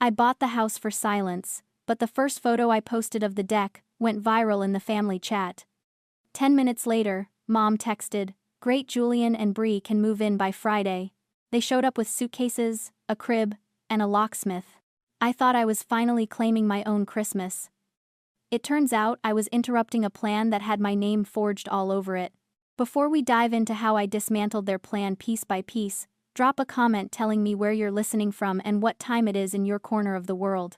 I bought the house for silence, but the first photo I posted of the deck went viral in the family chat. 10 minutes later, Mom texted, "Great, Julian and Bree can move in by Friday." They showed up with suitcases, a crib, and a locksmith. I thought I was finally claiming my own Christmas. It turns out I was interrupting a plan that had my name forged all over it. Before we dive into how I dismantled their plan piece by piece, drop a comment telling me where you're listening from and what time it is in your corner of the world.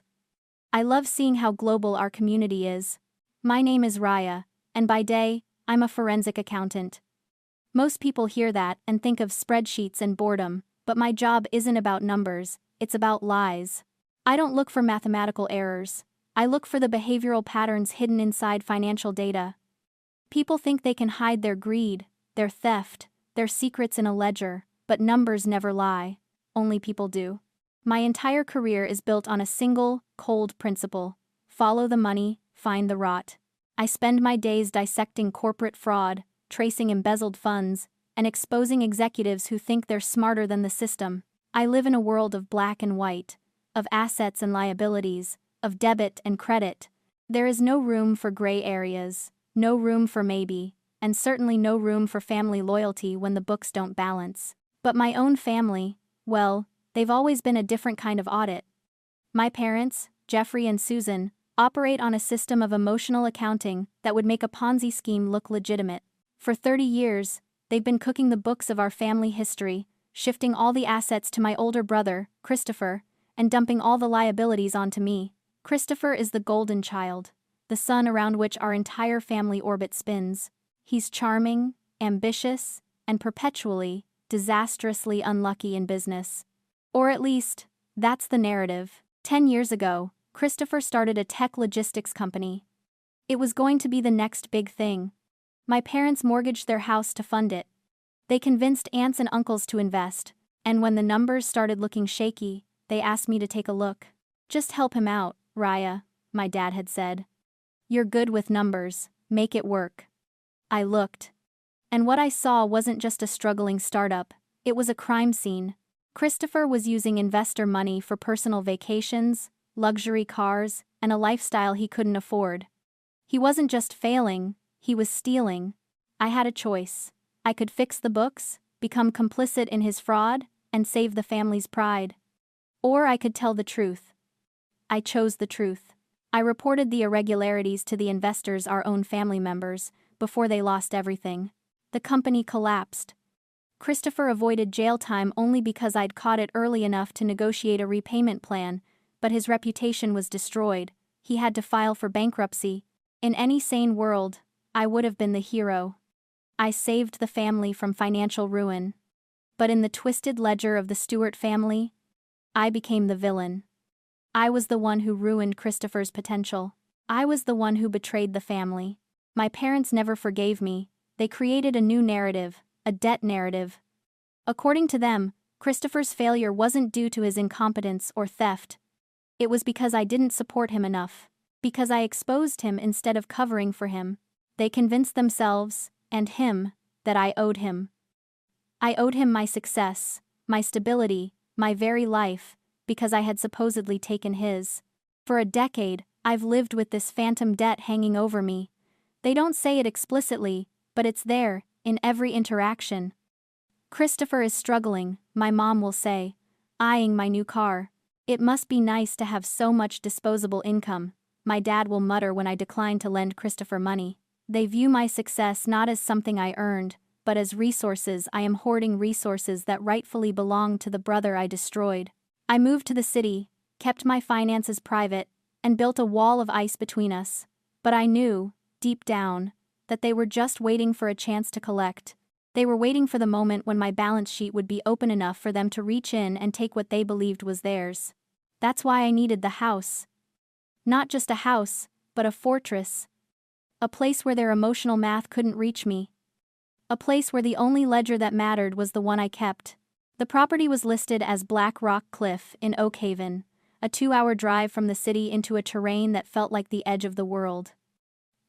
I love seeing how global our community is. My name is Raya, and by day, I'm a forensic accountant. Most people hear that and think of spreadsheets and boredom, but my job isn't about numbers, it's about lies. I don't look for mathematical errors. I look for the behavioral patterns hidden inside financial data. People think they can hide their greed, their theft, their secrets in a ledger, but numbers never lie. Only people do. My entire career is built on a single, cold principle: follow the money, find the rot. I spend my days dissecting corporate fraud, tracing embezzled funds, and exposing executives who think they're smarter than the system. I live in a world of black and white, of assets and liabilities, of debit and credit. There is no room for gray areas, no room for maybe, and certainly no room for family loyalty when the books don't balance. But my own family, well, they've always been a different kind of audit. My parents, Jeffrey and Susan, operate on a system of emotional accounting that would make a Ponzi scheme look legitimate. For 30 years, they've been cooking the books of our family history, shifting all the assets to my older brother, Christopher, and dumping all the liabilities onto me. Christopher is the golden child, the sun around which our entire family orbit spins. He's charming, ambitious, and perpetually, disastrously unlucky in business. Or at least, that's the narrative. 10 years ago, Christopher started a tech logistics company. It was going to be the next big thing. My parents mortgaged their house to fund it. They convinced aunts and uncles to invest, and when the numbers started looking shaky, they asked me to take a look. "Just help him out, Raya," my dad had said. "You're good with numbers, make it work." I looked. And what I saw wasn't just a struggling startup, it was a crime scene. Christopher was using investor money for personal vacations, luxury cars, and a lifestyle he couldn't afford. He wasn't just failing, he was stealing. I had a choice. I could fix the books, become complicit in his fraud, and save the family's pride. Or I could tell the truth. I chose the truth. I reported the irregularities to the investors, our own family members, before they lost everything. The company collapsed. Christopher avoided jail time only because I'd caught it early enough to negotiate a repayment plan, but his reputation was destroyed. He had to file for bankruptcy. In any sane world, I would have been the hero. I saved the family from financial ruin. But in the twisted ledger of the Stewart family, I became the villain. I was the one who ruined Christopher's potential. I was the one who betrayed the family. My parents never forgave me. They created a new narrative, a debt narrative. According to them, Christopher's failure wasn't due to his incompetence or theft. It was because I didn't support him enough. Because I exposed him instead of covering for him. They convinced themselves, and him, that I owed him. I owed him my success, my stability, my very life, because I had supposedly taken his. For a decade, I've lived with this phantom debt hanging over me. They don't say it explicitly, but it's there, in every interaction. Christopher is struggling, my mom will say, eyeing my new car. It must be nice to have so much disposable income, my dad will mutter when I decline to lend Christopher money. They view my success not as something I earned, but as resources. I am hoarding resources that rightfully belong to the brother I destroyed. I moved to the city, kept my finances private, and built a wall of ice between us. But I knew, deep down, that they were just waiting for a chance to collect. They were waiting for the moment when my balance sheet would be open enough for them to reach in and take what they believed was theirs. That's why I needed the house. Not just a house, but a fortress. A place where their emotional math couldn't reach me. A place where the only ledger that mattered was the one I kept. The property was listed as Black Rock Cliff in Oak Haven, a 2-hour drive from the city into a terrain that felt like the edge of the world.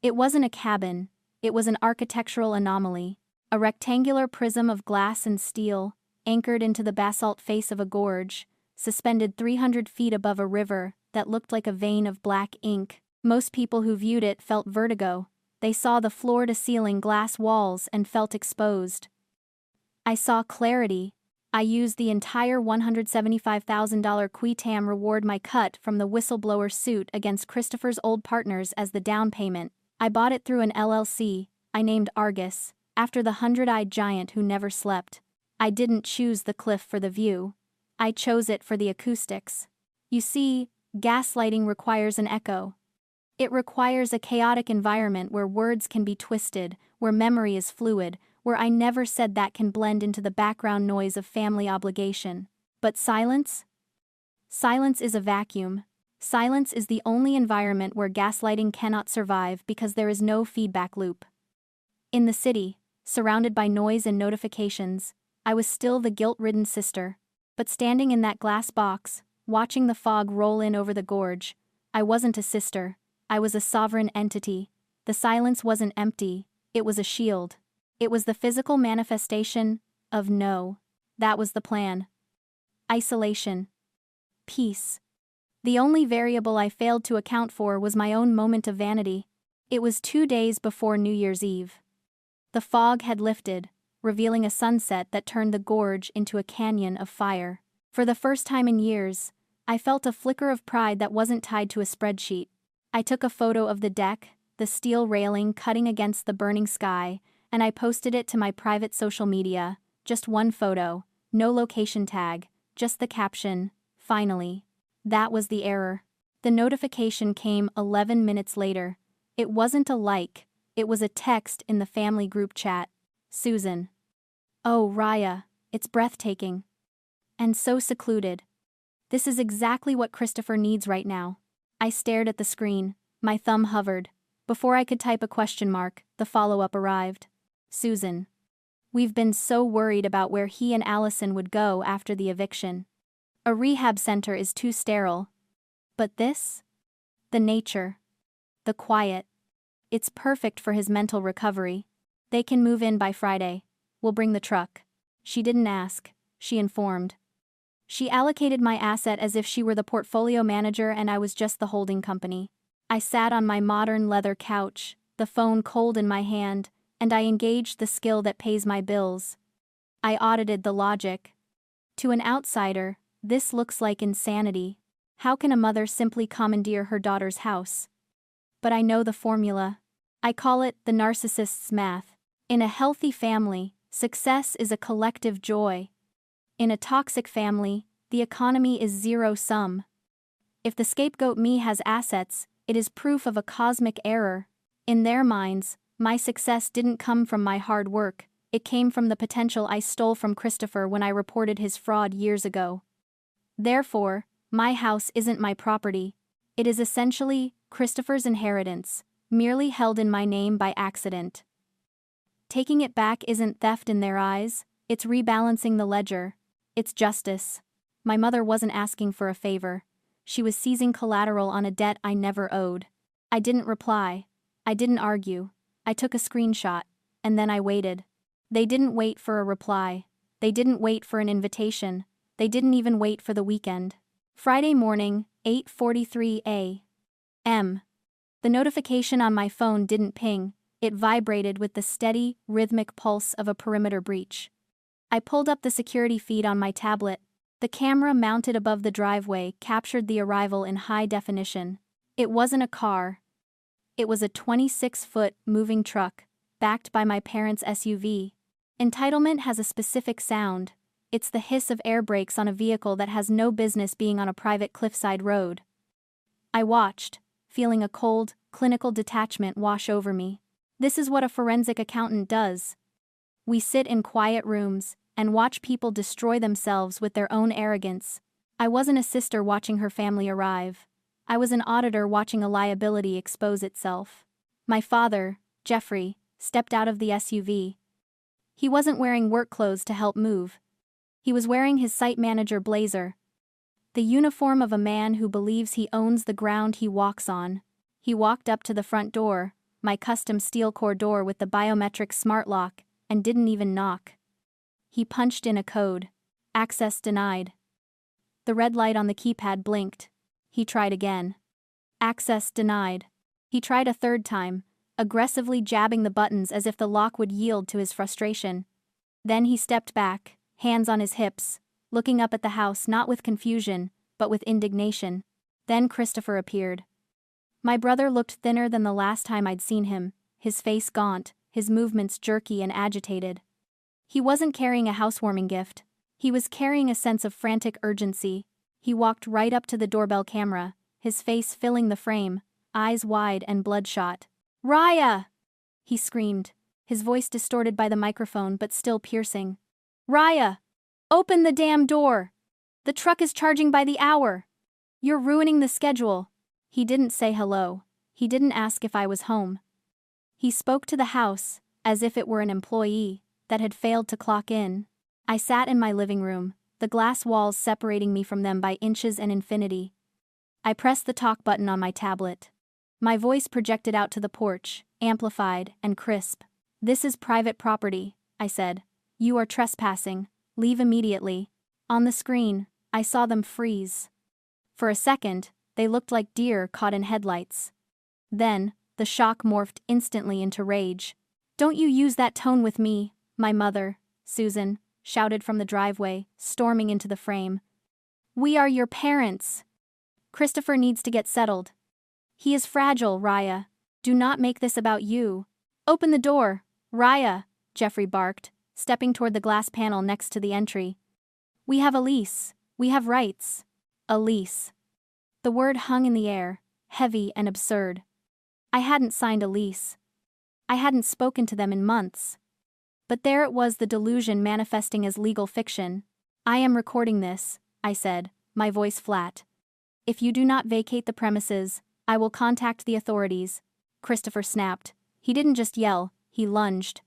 It wasn't a cabin, it was an architectural anomaly, a rectangular prism of glass and steel, anchored into the basalt face of a gorge, suspended 300 feet above a river that looked like a vein of black ink. Most people who viewed it felt vertigo. They saw the floor-to-ceiling glass walls and felt exposed. I saw clarity. I used the entire $175,000 qui tam reward my cut from the whistleblower suit against Christopher's old partners as the down payment. I bought it through an LLC, I named Argus, after the hundred-eyed giant who never slept. I didn't choose the cliff for the view. I chose it for the acoustics. You see, gaslighting requires an echo. It requires a chaotic environment where words can be twisted, where memory is fluid, where I never said that can blend into the background noise of family obligation. But silence? Silence is a vacuum. Silence is the only environment where gaslighting cannot survive because there is no feedback loop. In the city, surrounded by noise and notifications, I was still the guilt-ridden sister. But standing in that glass box, watching the fog roll in over the gorge, I wasn't a sister. I was a sovereign entity. The silence wasn't empty, it was a shield. It was the physical manifestation of no. That was the plan. Isolation. Peace. The only variable I failed to account for was my own moment of vanity. It was 2 days before New Year's Eve. The fog had lifted, revealing a sunset that turned the gorge into a canyon of fire. For the first time in years, I felt a flicker of pride that wasn't tied to a spreadsheet. I took a photo of the deck, the steel railing cutting against the burning sky, and I posted it to my private social media. Just one photo, no location tag, just the caption, "Finally." That was the error. The notification came 11 minutes later. It wasn't a like, it was a text in the family group chat. Susan. Oh, Raya, it's breathtaking. And so secluded. This is exactly what Christopher needs right now. I stared at the screen, my thumb hovered. Before I could type a question mark, the follow-up arrived. Susan. We've been so worried about where he and Allison would go after the eviction. A rehab center is too sterile. But this? The nature. The quiet. It's perfect for his mental recovery. They can move in by Friday. We'll bring the truck. She didn't ask, she informed. She allocated my asset as if she were the portfolio manager and I was just the holding company. I sat on my modern leather couch, the phone cold in my hand, and I engaged the skill that pays my bills. I audited the logic. To an outsider, this looks like insanity. How can a mother simply commandeer her daughter's house? But I know the formula. I call it the narcissist's math. In a healthy family, success is a collective joy. In a toxic family, the economy is zero-sum. If the scapegoat me has assets, it is proof of a cosmic error. In their minds, my success didn't come from my hard work, it came from the potential I stole from Christopher when I reported his fraud years ago. Therefore, my house isn't my property. It is essentially Christopher's inheritance, merely held in my name by accident. Taking it back isn't theft in their eyes, it's rebalancing the ledger. It's justice. My mother wasn't asking for a favor. She was seizing collateral on a debt I never owed. I didn't reply. I didn't argue. I took a screenshot, and then I waited. They didn't wait for a reply. They didn't wait for an invitation. They didn't even wait for the weekend. Friday morning, 8:43 a.m. The notification on my phone didn't ping. It vibrated with the steady, rhythmic pulse of a perimeter breach. I pulled up the security feed on my tablet. The camera mounted above the driveway captured the arrival in high definition. It wasn't a car. It was a 26-foot moving truck, backed by my parents' SUV. Entitlement has a specific sound. It's the hiss of air brakes on a vehicle that has no business being on a private cliffside road. I watched, feeling a cold, clinical detachment wash over me. This is what a forensic accountant does. We sit in quiet rooms and watch people destroy themselves with their own arrogance. I wasn't a sister watching her family arrive. I was an auditor watching a liability expose itself. My father, Jeffrey, stepped out of the SUV. He wasn't wearing work clothes to help move. He was wearing his site manager blazer. The uniform of a man who believes he owns the ground he walks on. He walked up to the front door, my custom steel core door with the biometric smart lock, and didn't even knock. He punched in a code. Access denied. The red light on the keypad blinked. He tried again. Access denied. He tried a third time, aggressively jabbing the buttons as if the lock would yield to his frustration. Then he stepped back, hands on his hips, looking up at the house not with confusion, but with indignation. Then Christopher appeared. My brother looked thinner than the last time I'd seen him, his face gaunt, his movements jerky and agitated. He wasn't carrying a housewarming gift. He was carrying a sense of frantic urgency. He walked right up to the doorbell camera, his face filling the frame, eyes wide and bloodshot. "Raya!" he screamed, his voice distorted by the microphone but still piercing. "Raya! Open the damn door! The truck is charging by the hour! You're ruining the schedule!" He didn't say hello. He didn't ask if I was home. He spoke to the house, as if it were an employee that had failed to clock in. I sat in my living room, the glass walls separating me from them by inches and infinity. I pressed the talk button on my tablet. My voice projected out to the porch, amplified and crisp. "This is private property," I said. "You are trespassing. Leave immediately." On the screen, I saw them freeze. For a second, they looked like deer caught in headlights. Then, the shock morphed instantly into rage. "Don't you use that tone with me, my mother," Susan shouted from the driveway, storming into the frame. "We are your parents. Christopher needs to get settled. He is fragile, Raya. Do not make this about you. Open the door, Raya," Jeffrey barked, stepping toward the glass panel next to the entry. "We have a lease. We have rights." A lease. The word hung in the air, heavy and absurd. I hadn't signed a lease. I hadn't spoken to them in months. But there it was, the delusion manifesting as legal fiction. "I am recording this," I said, my voice flat. "If you do not vacate the premises, I will contact the authorities." Christopher snapped. He didn't just yell, he lunged.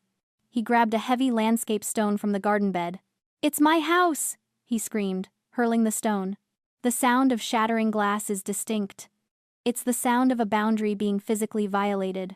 He grabbed a heavy landscape stone from the garden bed. "It's my house!" he screamed, hurling the stone. The sound of shattering glass is distinct. It's the sound of a boundary being physically violated.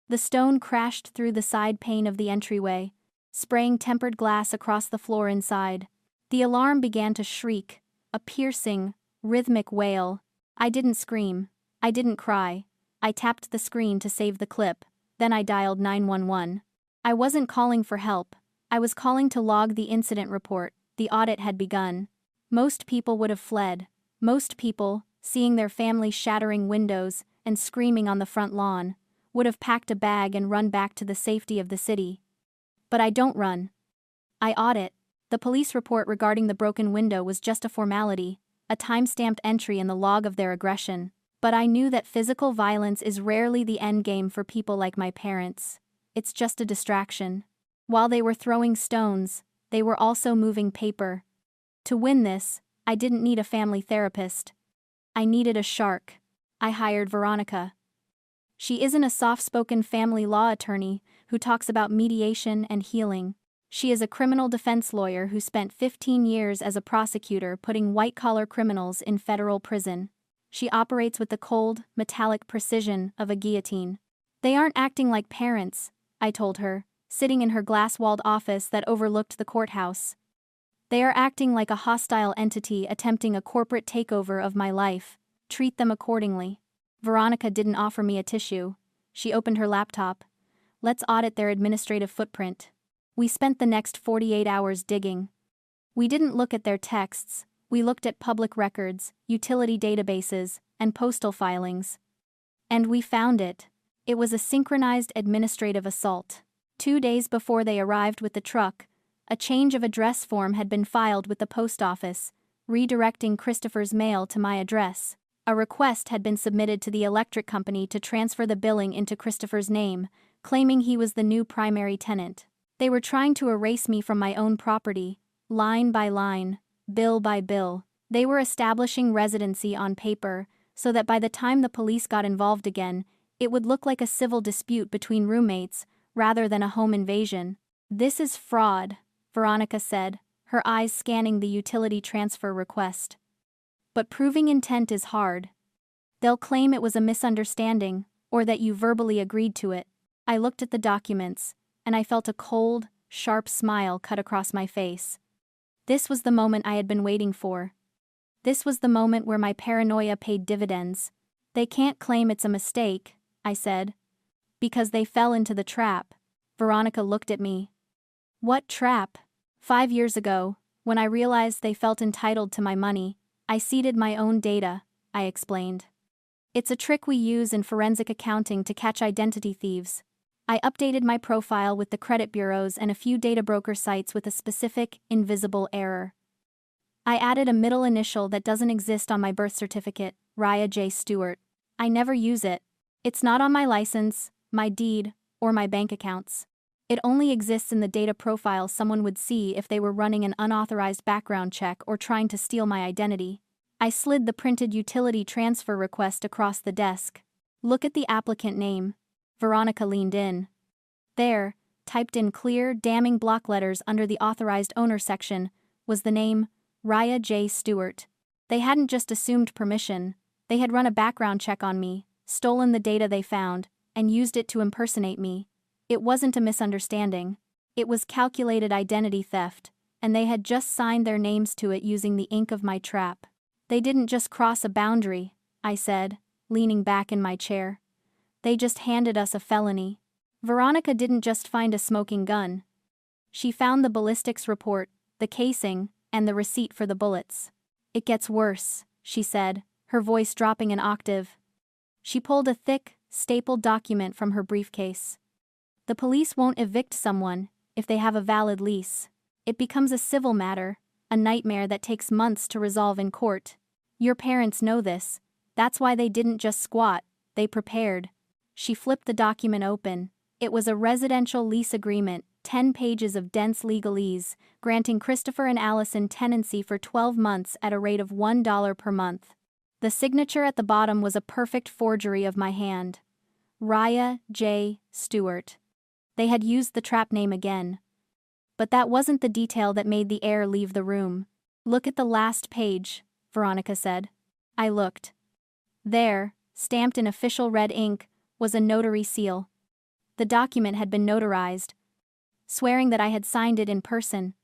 The stone crashed through the side pane of the entryway, spraying tempered glass across the floor inside. The alarm began to shriek, a piercing, rhythmic wail. I didn't scream. I didn't cry. I tapped the screen to save the clip, then I dialed 911. I wasn't calling for help. I was calling to log the incident report. The audit had begun. Most people would have fled. Most people, seeing their family shattering windows and screaming on the front lawn, would have packed a bag and run back to the safety of the city. But I don't run. I audit. The police report regarding the broken window was just a formality, a time-stamped entry in the log of their aggression. But I knew that physical violence is rarely the endgame for people like my parents. It's just a distraction. While they were throwing stones, they were also moving paper. To win this, I didn't need a family therapist. I needed a shark. I hired Veronica. She isn't a soft-spoken family law attorney who talks about mediation and healing. She is a criminal defense lawyer who spent 15 years as a prosecutor putting white-collar criminals in federal prison. She operates with the cold, metallic precision of a guillotine. "They aren't acting like parents," I told her, sitting in her glass-walled office that overlooked the courthouse. "They are acting like a hostile entity attempting a corporate takeover of my life. Treat them accordingly." Veronica didn't offer me a tissue. She opened her laptop. "Let's audit their administrative footprint." We spent the next 48 hours digging. We didn't look at their texts. We looked at public records, utility databases, and postal filings. And we found it. It was a synchronized administrative assault. 2 days before they arrived with the truck, a change of address form had been filed with the post office, redirecting Christopher's mail to my address. A request had been submitted to the electric company to transfer the billing into Christopher's name, claiming he was the new primary tenant. They were trying to erase me from my own property, line by line, bill by bill. They were establishing residency on paper, so that by the time the police got involved again, it would look like a civil dispute between roommates, rather than a home invasion. "This is fraud," Veronica said, her eyes scanning the utility transfer request. "But proving intent is hard. They'll claim it was a misunderstanding, or that you verbally agreed to it." I looked at the documents, and I felt a cold, sharp smile cut across my face. This was the moment I had been waiting for. This was the moment where my paranoia paid dividends. They can't claim it's a mistake, I said. Because they fell into the trap. Veronica looked at me. What trap? 5 years ago, when I realized they felt entitled to my money, I seeded my own data, I explained. It's a trick we use in forensic accounting to catch identity thieves. I updated my profile with the credit bureaus and a few data broker sites with a specific, invisible error. I added a middle initial that doesn't exist on my birth certificate, Raya J. Stewart. I never use it. It's not on my license, my deed, or my bank accounts. It only exists in the data profile someone would see if they were running an unauthorized background check or trying to steal my identity. I slid the printed utility transfer request across the desk. Look at the applicant name. Veronica leaned in. There, typed in clear, damning block letters under the authorized owner section, was the name, Raya J. Stewart. They hadn't just assumed permission, they had run a background check on me, stolen the data they found, and used it to impersonate me. It wasn't a misunderstanding. It was calculated identity theft, and they had just signed their names to it using the ink of my trap. They didn't just cross a boundary, I said, leaning back in my chair. They just handed us a felony. Veronica didn't just find a smoking gun. She found the ballistics report, the casing, and the receipt for the bullets. It gets worse, she said, her voice dropping an octave. She pulled a thick, stapled document from her briefcase. The police won't evict someone if they have a valid lease. It becomes a civil matter, a nightmare that takes months to resolve in court. Your parents know this. That's why they didn't just squat, they prepared. She flipped the document open. It was a residential lease agreement, 10 pages of dense legalese, granting Christopher and Allison tenancy for 12 months at a rate of $1 per month. The signature at the bottom was a perfect forgery of my hand. Raya J. Stewart. They had used the trap name again. But that wasn't the detail that made the air leave the room. Look at the last page, Veronica said. I looked. There, stamped in official red ink, was a notary seal. The document had been notarized, swearing that I had signed it in person.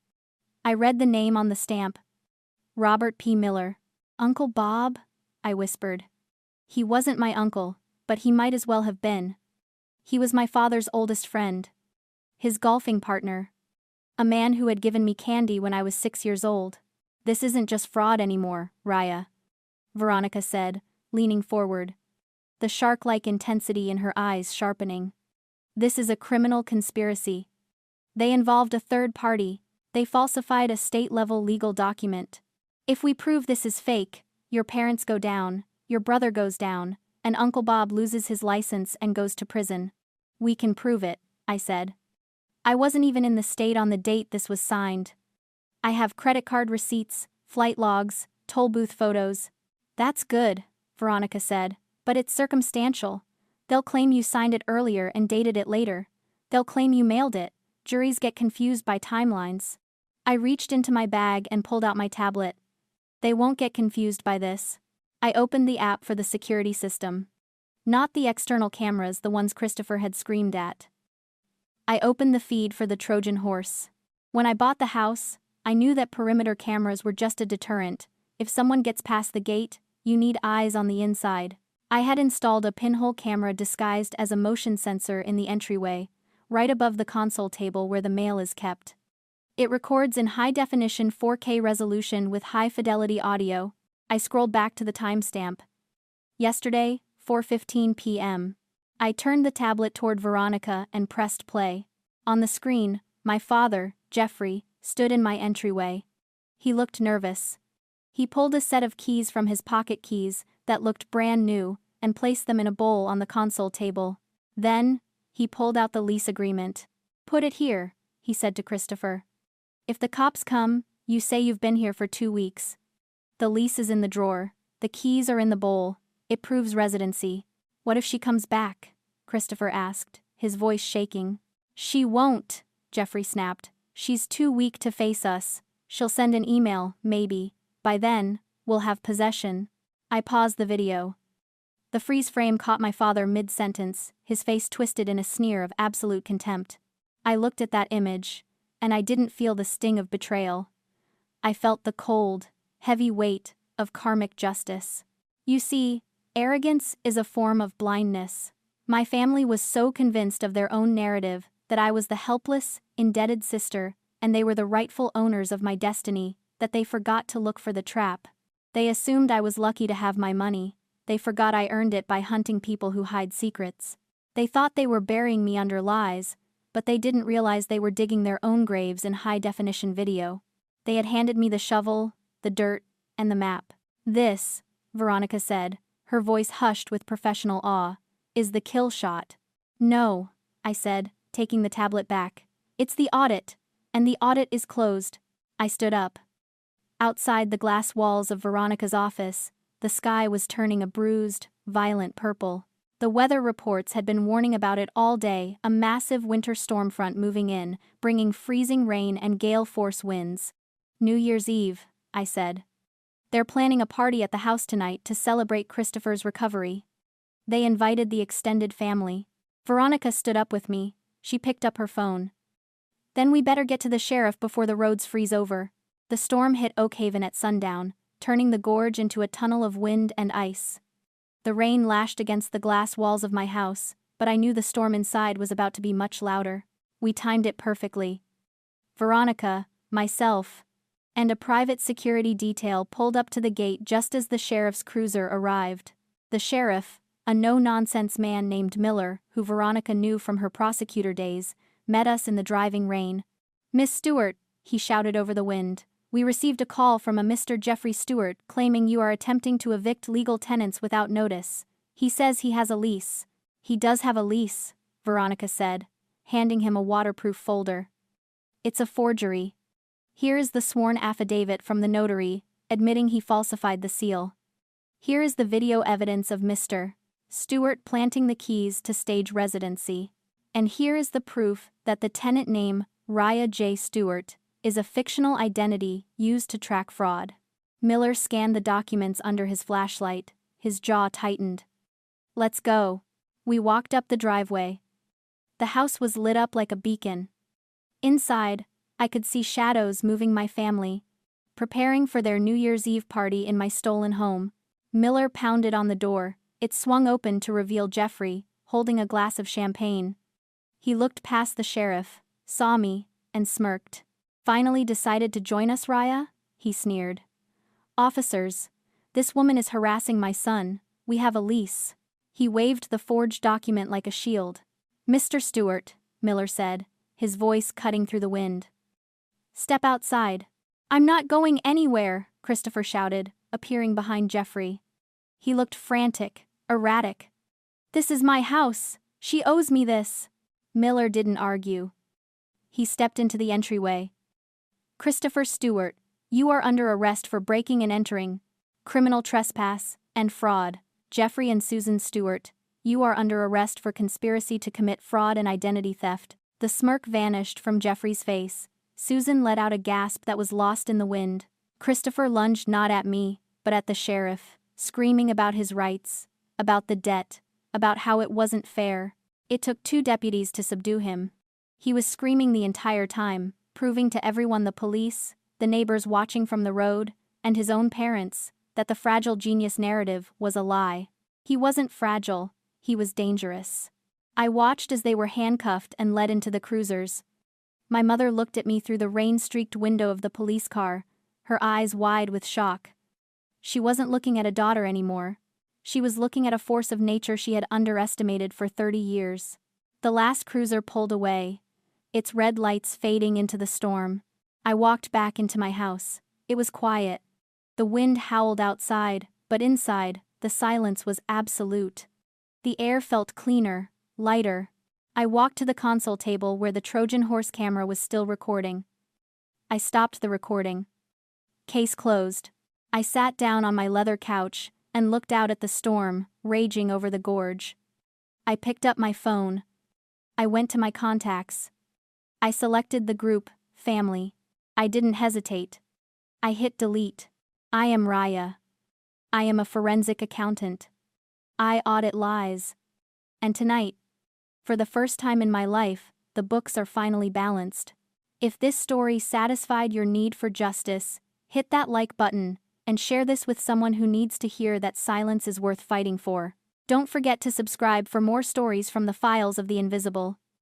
I read the name on the stamp. Robert P. Miller. Uncle Bob? I whispered. He wasn't my uncle, but he might as well have been. He was my father's oldest friend. His golfing partner. A man who had given me candy when I was 6 years old. This isn't just fraud anymore, Raya, Veronica said, leaning forward. The shark-like intensity in her eyes sharpening. This is a criminal conspiracy. They involved a third party. They falsified a state-level legal document. If we prove this is fake, your parents go down, your brother goes down, and Uncle Bob loses his license and goes to prison. We can prove it, I said. I wasn't even in the state on the date this was signed. I have credit card receipts, flight logs, toll booth photos. That's good, Veronica said, but it's circumstantial. They'll claim you signed it earlier and dated it later. They'll claim you mailed it. Juries get confused by timelines. I reached into my bag and pulled out my tablet. They won't get confused by this. I opened the app for the security system. Not the external cameras, the ones Christopher had screamed at. I opened the feed for the Trojan horse. When I bought the house, I knew that perimeter cameras were just a deterrent. If someone gets past the gate, you need eyes on the inside. I had installed a pinhole camera disguised as a motion sensor in the entryway, right above the console table where the mail is kept. It records in high-definition 4K resolution with high-fidelity audio. I scrolled back to the timestamp. Yesterday, 4:15 p.m. I turned the tablet toward Veronica and pressed play. On the screen, my father, Jeffrey, stood in my entryway. He looked nervous. He pulled a set of keys from his pocket keys that looked brand new and placed them in a bowl on the console table. Then, he pulled out the lease agreement. Put it here, he said to Christopher. If the cops come, you say you've been here for 2 weeks. The lease is in the drawer. The keys are in the bowl. It proves residency. What if she comes back? Christopher asked, his voice shaking. She won't, Jeffrey snapped. She's too weak to face us. She'll send an email, maybe. By then, we'll have possession. I paused the video. The freeze frame caught my father mid-sentence, his face twisted in a sneer of absolute contempt. I looked at that image, and I didn't feel the sting of betrayal. I felt the cold, heavy weight of karmic justice. You see, arrogance is a form of blindness. My family was so convinced of their own narrative that I was the helpless, indebted sister, and they were the rightful owners of my destiny, that they forgot to look for the trap. They assumed I was lucky to have my money. They forgot I earned it by hunting people who hide secrets. They thought they were burying me under lies, but they didn't realize they were digging their own graves in high-definition video. They had handed me the shovel, the dirt, and the map. This, Veronica said, her voice hushed with professional awe, is the kill shot. No, I said, taking the tablet back. It's the audit, and the audit is closed. I stood up. Outside the glass walls of Veronica's office, the sky was turning a bruised, violent purple. The weather reports had been warning about it all day, a massive winter storm front moving in, bringing freezing rain and gale-force winds. New Year's Eve, I said. They're planning a party at the house tonight to celebrate Christopher's recovery. They invited the extended family. Veronica stood up with me. She picked up her phone. Then we better get to the sheriff before the roads freeze over. The storm hit Oak Haven at sundown, turning the gorge into a tunnel of wind and ice. The rain lashed against the glass walls of my house, but I knew the storm inside was about to be much louder. We timed it perfectly. Veronica, myself, and a private security detail pulled up to the gate just as the sheriff's cruiser arrived. The sheriff, a no-nonsense man named Miller, who Veronica knew from her prosecutor days, met us in the driving rain. "Miss Stewart," he shouted over the wind, "we received a call from a Mr. Jeffrey Stewart claiming you are attempting to evict legal tenants without notice. He says he has a lease." "He does have a lease," Veronica said, handing him a waterproof folder. "It's a forgery. Here is the sworn affidavit from the notary, admitting he falsified the seal. Here is the video evidence of Mr. Stewart planting the keys to stage residency. And here is the proof that the tenant name, Raya J. Stewart, is a fictional identity used to track fraud." Miller scanned the documents under his flashlight, his jaw tightened. "Let's go." We walked up the driveway. The house was lit up like a beacon. Inside, I could see shadows moving my family, preparing for their New Year's Eve party in my stolen home. Miller pounded on the door. It swung open to reveal Jeffrey, holding a glass of champagne. He looked past the sheriff, saw me, and smirked. "Finally decided to join us, Raya?" he sneered. "Officers, this woman is harassing my son. We have a lease." He waved the forged document like a shield. "Mr. Stewart," Miller said, his voice cutting through the wind. "Step outside." "I'm not going anywhere," Christopher shouted, appearing behind Jeffrey. He looked frantic, erratic. "This is my house. She owes me this." Miller didn't argue. He stepped into the entryway. "Christopher Stewart, you are under arrest for breaking and entering, criminal trespass, and fraud. Jeffrey and Susan Stewart, you are under arrest for conspiracy to commit fraud and identity theft." The smirk vanished from Jeffrey's face. Susan let out a gasp that was lost in the wind. Christopher lunged not at me, but at the sheriff, screaming about his rights, about the debt, about how it wasn't fair. It took 2 deputies to subdue him. He was screaming the entire time, proving to everyone, the police, the neighbors watching from the road, and his own parents, that the fragile genius narrative was a lie. He wasn't fragile, he was dangerous. I watched as they were handcuffed and led into the cruisers. My mother looked at me through the rain-streaked window of the police car, her eyes wide with shock. She wasn't looking at a daughter anymore. She was looking at a force of nature she had underestimated for 30 years. The last cruiser pulled away, its red lights fading into the storm. I walked back into my house. It was quiet. The wind howled outside, but inside, the silence was absolute. The air felt cleaner, lighter. I walked to the console table where the Trojan horse camera was still recording. I stopped the recording. Case closed. I sat down on my leather couch and looked out at the storm, raging over the gorge. I picked up my phone. I went to my contacts. I selected the group, family. I didn't hesitate. I hit delete. I am Raya. I am a forensic accountant. I audit lies. And tonight, for the first time in my life, the books are finally balanced. If this story satisfied your need for justice, hit that like button, and share this with someone who needs to hear that silence is worth fighting for. Don't forget to subscribe for more stories from the files of the invisible.